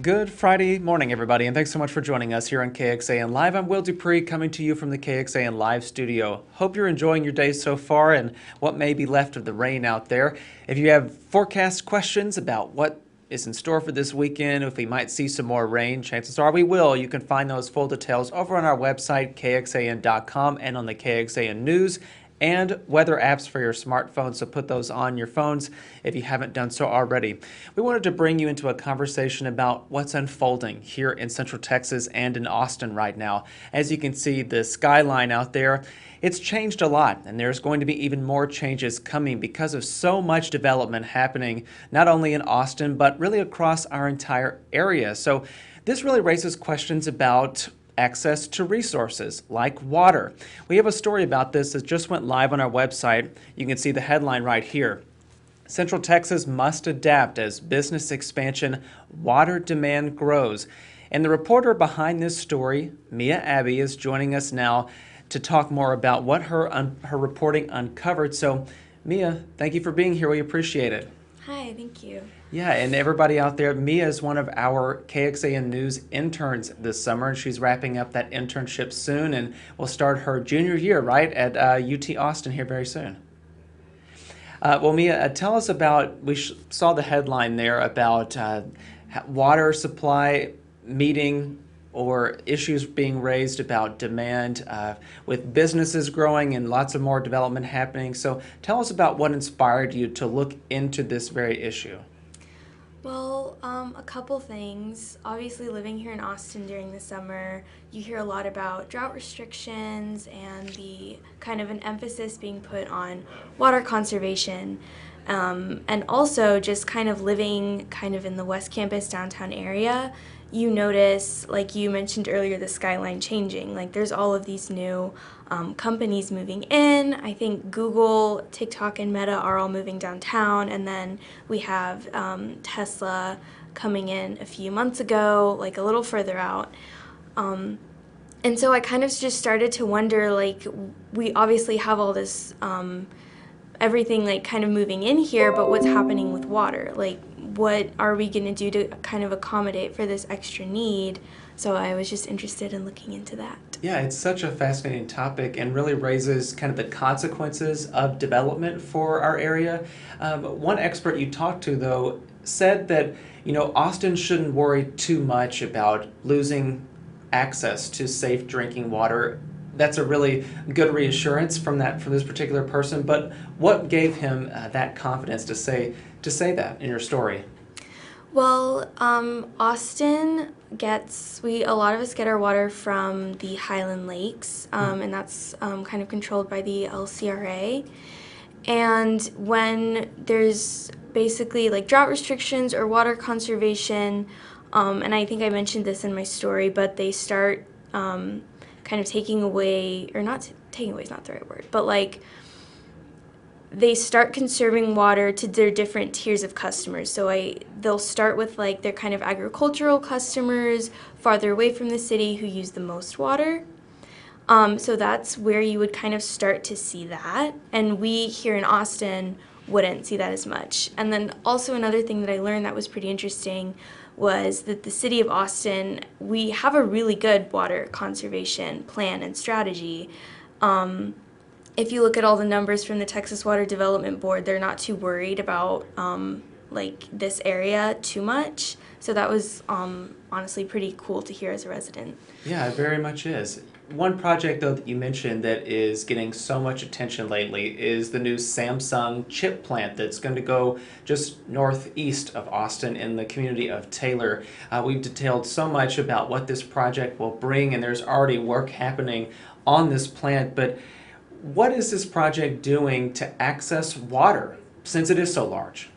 Good Friday morning, everybody, and thanks so much for joining us here on KXAN Live. I'm Will DuPree, coming to you from the KXAN Live studio. Hope you're enjoying your day so far and what may be left of the rain out there. If you have forecast questions about what is in store for this weekend, if we might see some more rain, chances are we will. You can find those full details over on our website, KXAN.com, and on the KXAN News and weather apps for your smartphones, so put those on your phones if you haven't done so already. We wanted to bring you into a conversation about what's unfolding here in Central Texas and in Austin right now. As you can see, the skyline out there, it's changed a lot, and there's going to be even more changes coming because of so much development happening, not only in Austin, but really across our entire area. So this really raises questions about access to resources like water. We have a story about this that just went live on our website. You can see the headline right here. Central Texas must adapt as business expansion, water demand grows. And the reporter behind this story, Mia Abbe, is joining us now to talk more about what her reporting uncovered. So, Mia, thank you for being here. We appreciate it. Hi, thank you. Yeah, and everybody out there, Mia is one of our KXAN News interns this summer, and she's wrapping up that internship soon and will start her junior year, right, at UT Austin here very soon. Well, Mia, tell us about, we saw the headline there about water supply meeting or issues being raised about demand with businesses growing and lots of more development happening. So tell us about what inspired you to look into this very issue. Well, a couple things. Obviously, living here in Austin during the summer, you hear a lot about drought restrictions and the kind of an emphasis being put on water conservation. And also just kind of living kind of in the West Campus downtown area, you notice, like you mentioned earlier, the skyline changing. Like there's all of these new companies moving in. I think Google, TikTok, and Meta are all moving downtown. And then we have Tesla coming in a few months ago, like a little further out. And so I kind of just started to wonder, like, we obviously have all this everything like kind of moving in here, but what's happening with water? Like, what are we going to do to kind of accommodate for this extra need? So I was just interested in looking into that. Yeah, it's such a fascinating topic and really raises kind of the consequences of development for our area. One expert you talked to, though, said that, Austin shouldn't worry too much about losing access to safe drinking water. That's a really good reassurance from this particular person. But what gave him that confidence to say that in your story? Well, Austin a lot of us get our water from the Highland Lakes, and that's kind of controlled by the LCRA. And when there's basically like drought restrictions or water conservation, and I think I mentioned this in my story, but they start kind of taking away, or not taking away is not the right word, but like they start conserving water to their different tiers of customers. So they'll start with like their kind of agricultural customers farther away from the city who use the most water. So that's where you would kind of start to see that. And we here in Austin wouldn't see that as much. And then also another thing that I learned that was pretty interesting was that the city of Austin, we have a really good water conservation plan and strategy. If you look at all the numbers from the Texas Water Development Board, they're not too worried about like this area too much. So that was honestly pretty cool to hear as a resident. Yeah, it very much is. One project, though, that you mentioned that is getting so much attention lately is the new Samsung chip plant that's going to go just northeast of Austin in the community of Taylor. We've detailed so much about what this project will bring, and there's already work happening on this plant. But what is this project doing to access water since it is so large?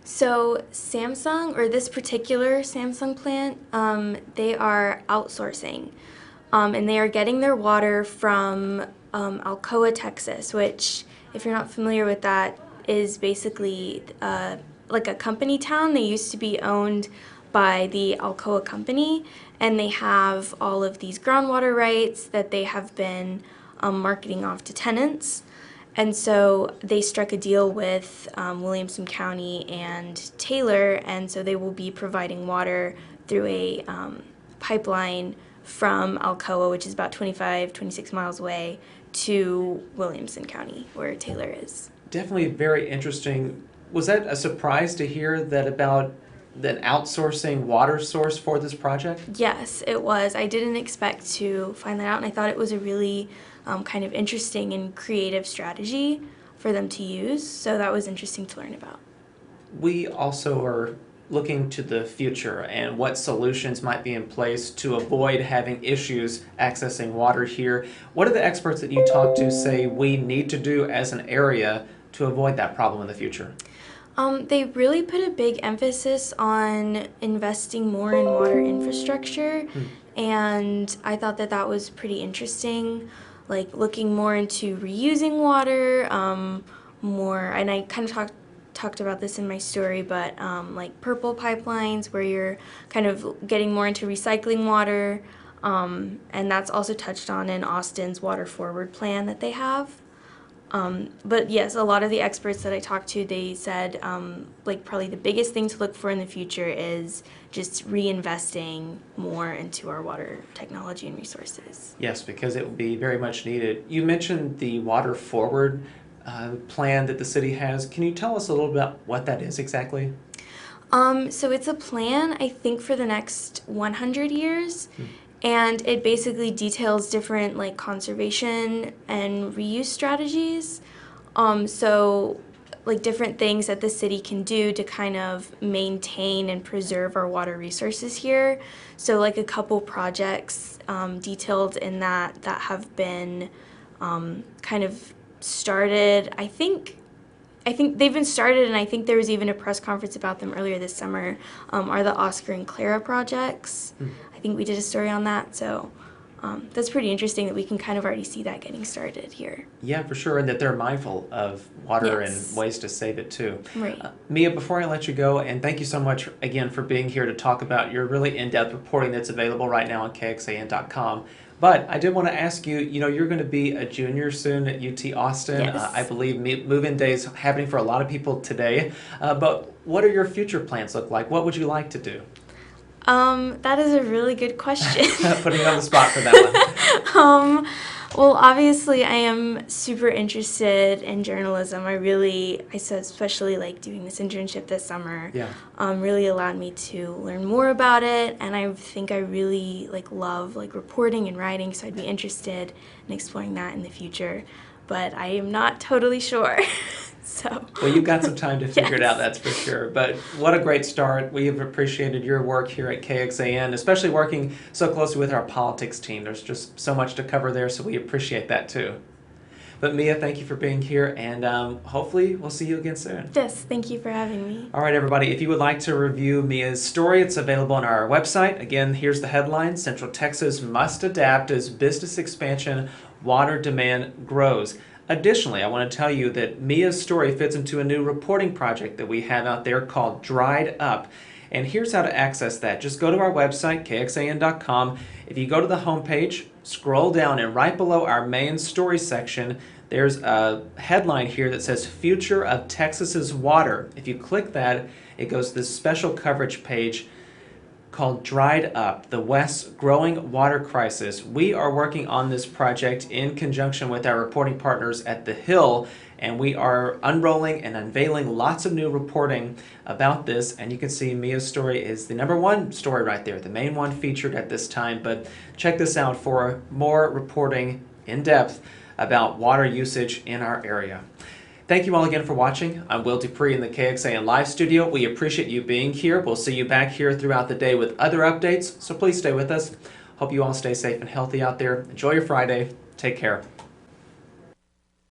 So Samsung, or this particular Samsung plant, they are outsourcing. And they are getting their water from Alcoa, Texas, which, if you're not familiar with that, is basically like a company town. They used to be owned by the Alcoa company, and they have all of these groundwater rights that they have been marketing off to tenants. And so they struck a deal with Williamson County and Taylor, and so they will be providing water through a pipeline from Alcoa, which is about 26 miles away, to Williamson County, where Taylor is. Definitely very interesting. Was that a surprise to hear that about an outsourcing water source for this project? Yes, it was. I didn't expect to find that out, and I thought it was a really kind of interesting and creative strategy for them to use, so that was interesting to learn about. We also are looking to the future and what solutions might be in place to avoid having issues accessing water here. What do the experts that you talk to say we need to do as an area to avoid that problem in the future? They really put a big emphasis on investing more in water infrastructure, and I thought that that was pretty interesting, like looking more into reusing water, more, and I kind of talked about this in my story, but like purple pipelines where you're kind of getting more into recycling water, and that's also touched on in Austin's Water Forward plan that they have. But yes, a lot of the experts that I talked to, they said like probably the biggest thing to look for in the future is just reinvesting more into our water technology and resources. Yes, because it will be very much needed. You mentioned the Water Forward plan that the city has. Can you tell us a little about what that is exactly? So it's a plan, I think, for the next 100 years. And it basically details different like conservation and reuse strategies. So like different things that the city can do to kind of maintain and preserve our water resources here. So like a couple projects detailed in that have been kind of started. I think they've been started, and I think there was even a press conference about them earlier this summer, are the Oscar and Clara projects. I think we did a story on that, so that's pretty interesting that we can kind of already see that getting started here. Yeah, for sure, and that they're mindful of water Yes. and ways to save it too. Right. Mia, before I let you go, and thank you so much again for being here to talk about your really in-depth reporting that's available right now on KXAN.com. But I did want to ask you, you're going to be a junior soon at UT Austin. Yes. I believe move-in day is happening for a lot of people today. But what are your future plans look like? What would you like to do? That is a really good question. Putting you on the spot for that one. Well, obviously, I am super interested in journalism. I said especially like doing this internship this summer. Yeah. Really allowed me to learn more about it, and I think I really love reporting and writing. So I'd be interested in exploring that in the future, but I am not totally sure. So. Well, you've got some time to figure it Yes. out, that's for sure. But what a great start. We have appreciated your work here at KXAN, especially working so closely with our politics team. There's just so much to cover there, so we appreciate that too. But Mia, thank you for being here, and hopefully we'll see you again soon. Yes, thank you for having me. All right, everybody, if you would like to review Mia's story, it's available on our website. Again, here's the headline: Central Texas must adapt as business expansion, water demand grows. Additionally, I want to tell you that Mia's story fits into a new reporting project that we have out there called Dried Up. And here's how to access that. Just go to our website, KXAN.com. If you go to the homepage, scroll down, and right below our main story section, there's a headline here that says Future of Texas's Water. If you click that, it goes to this special coverage page called Dried Up, the West's Growing Water Crisis. We are working on this project in conjunction with our reporting partners at The Hill, and we are unrolling and unveiling lots of new reporting about this, and you can see Mia's story is the #1 story right there, the main one featured at this time. But check this out for more reporting in depth about water usage in our area. Thank you all again for watching. I'm Will DuPree in the KXAN Live Studio. We appreciate you being here. We'll see you back here throughout the day with other updates, so please stay with us. Hope you all stay safe and healthy out there. Enjoy your Friday. Take care.